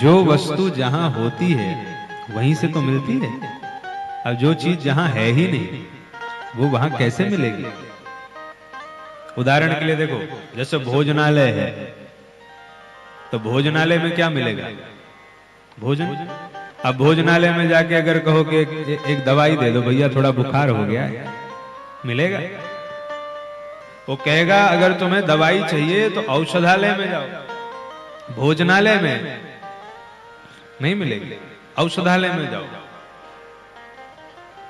जो वस्तु जहां होती है वहीं से तो मिलती है। अब जो चीज जहां है ही नहीं वो वहां कैसे मिलेगी? उदाहरण के लिए देखो, जैसे भोजनालय है, तो भोजनालय में क्या मिलेगा? भोजन। अब भोजनालय में जाके अगर कहो कि एक दवाई दे दो भैया, थोड़ा बुखार हो गया, मिलेगा? वो कहेगा अगर तुम्हें दवाई चाहिए तो औषधालय में जाओ, भोजनालय में नहीं मिलेगी, औषधालय में जाओ।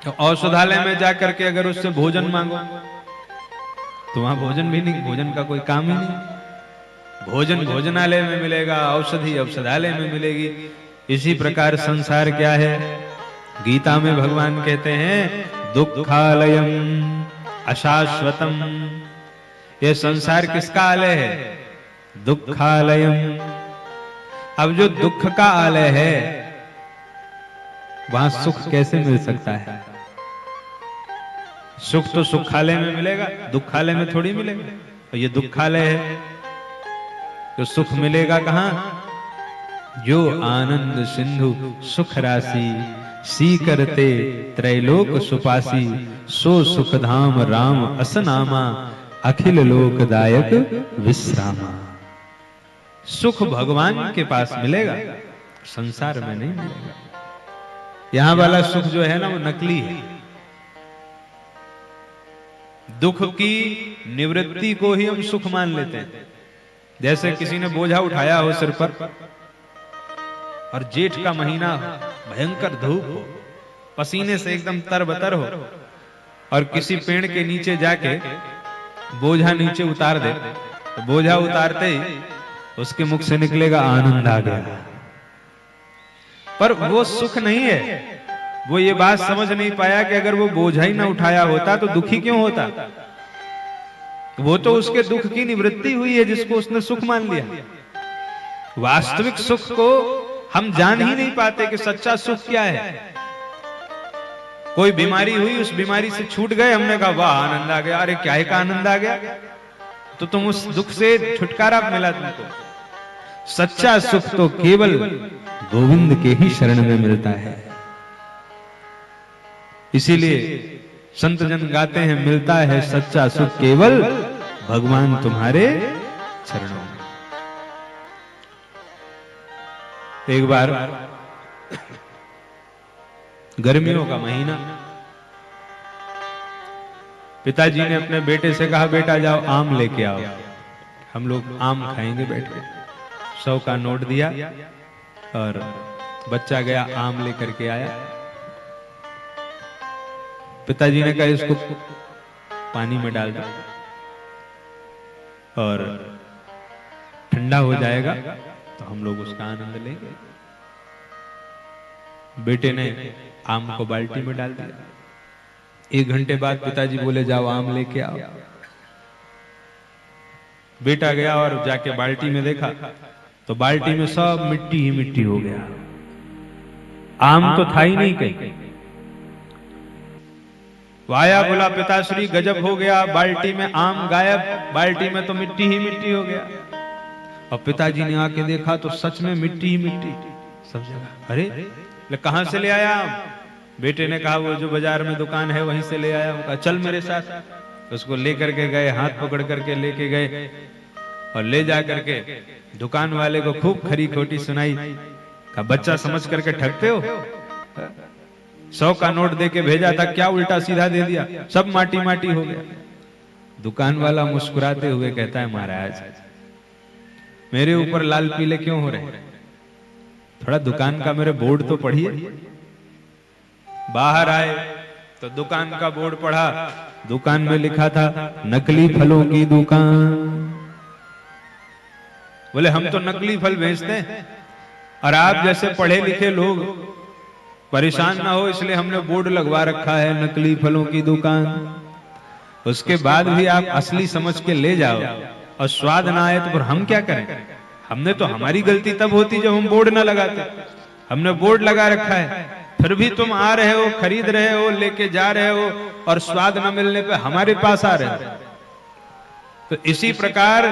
तो औषधालय में जाकर के अगर उससे भोजन मांगो तो वहां भोजन भी नहीं, भोजन का कोई काम ही नहीं। भोजन भोजनालय में मिलेगा, औषधि औषधालय में मिलेगी। इसी प्रकार संसार क्या है? गीता में भगवान कहते हैं दुखालयम अशाश्वतम। यह संसार किसका आलय है? दुखालयम। अब जो दुख का आलय है वहां सुख कैसे मिल सकता है? सुख तो सुखालय में मिलेगा, दुखालय में थोड़ी मिलेगा। तो ये दुखालय है, तो सुख मिलेगा कहां? जो आनंद सिंधु सुख राशि सी करते त्रैलोक सुपासी, सो सुख धाम राम असनामा, अखिल लोकदायक विश्रामा। सुख भगवान के पास मिलेगा, संसार में नहीं मिलेगा। यहां वाला सुख जो है ना वो नकली है। दुख की निवृत्ति को ही हम सुख मान लेते हैं। जैसे किसी ने बोझा उठाया हो सिर पर और जेठ का महीना हो, भयंकर धूप हो, पसीने से एकदम तरबतर हो, और किसी पेड़ के नीचे जाके बोझा नीचे उतार दे, तो बोझा उतारते ही उसके मुख से निकलेगा आनंद आ गया। पर वो सुख नहीं है। वो ये बात समझ नहीं पाया कि अगर वो बोझा ही ना उठाया होता तो दुखी क्यों होता? वो तो उसके दुख की निवृत्ति हुई है जिसको उसने सुख मान लिया। वास्तविक सुख को हम जान ही नहीं पाते कि सच्चा सुख क्या है। कोई बीमारी हुई, उस बीमारी से छूट गए, हमने कहा वाह आनंद आ गया। अरे क्या है का आनंद आ गया? तो तुम उस दुख से छुटकारा मिला तुमको। सच्चा सुख तो केवल गोविंद के ही शरण में मिलता है। इसीलिए संत जन गाते हैं मिलता है सच्चा सुख केवल भगवान तुम्हारे चरणों में। एक बार गर्मियों का महीना, पिताजी ने अपने बेटे से कहा बेटा जाओ आम लेके आओ, हम लोग आम खाएंगे बैठ के। 100 का नोट दिया और बच्चा गया आम लेकर के आया। पिताजी ने कहा इसको पानी में डाल दो और ठंडा हो जाएगा तो हम लोग उसका आनंद लेंगे। बेटे ने आम को बाल्टी में डाल दिया। 1 घंटे बाद पिताजी बोले जाओ आम लेके आओ। बेटा गया और जाके बाल्टी में देखा तो बाल्टी में सब मिट्टी ही मिट्टी हो गया। आम तो था ही नहीं कहीं। वाया बोला पिताश्री गजब हो गया, बाल्टी में आम गायब, बाल्टी में तो मिट्टी ही मिट्टी हो गया। और पिताजी ने आके देखा तो सच में मिट्टी ही मिट्टी सब जगह। अरे कहां से ले आया आम? बेटे ने कहा वो जो बाजार में दुकान है वहीं से ले आया। उनका चल मेरे साथ। उसको लेकर के गए, हाथ पकड़ करके लेके गए और ले जा करके दुकान वाले को खूब खरी खोटी सुनाई। कहा बच्चा समझ करके ठगते हो, 100 का नोट दे के भेजा था, क्या उल्टा सीधा दे दिया, सब माटी माटी हो गया। दुकान वाला मुस्कुराते हुए कहता है महाराज मेरे ऊपर लाल पीले क्यों हो रहे? थोड़ा दुकान का मेरे बोर्ड तो पढ़िए। बाहर आए तो दुकान का बोर्ड पढ़ा। दुकान में लिखा था नकली फलों की दुकान। बोले हम तो नकली फल बेचते हैं और आप जैसे पढ़े लिखे लोग परेशान ना हो इसलिए हमने बोर्ड लगवा रखा है नकली फलों की दुकान। उसके बाद भी आप असली समझ के ले जाओ और स्वाद ना आए तो फिर हम क्या करें? हमने तो हमारी गलती तब होती जब हम बोर्ड ना लगाते। हमने बोर्ड लगा रखा है, फिर भी तुम आ रहे हो, खरीद रहे हो, लेके जा रहे हो और स्वाद न मिलने पे हमारे पास आ रहे हो। तो इसी प्रकार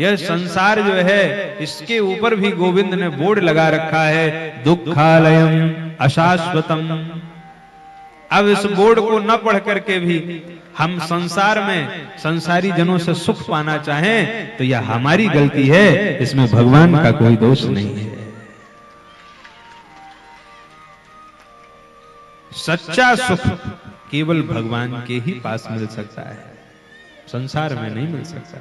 यह संसार जो है, इसके ऊपर भी गोविंद ने बोर्ड लगा रखा है, दुखालयम अशाश्वतम। अब इस बोर्ड को न पढ़ करके भी हम संसार में संसारी जनों से सुख पाना चाहें तो यह हमारी गलती है, इसमें भगवान का कोई दोष नहीं है। सच्चा सुख केवल भगवान के ही पास मिल सकता है, संसार में नहीं मिल सकता।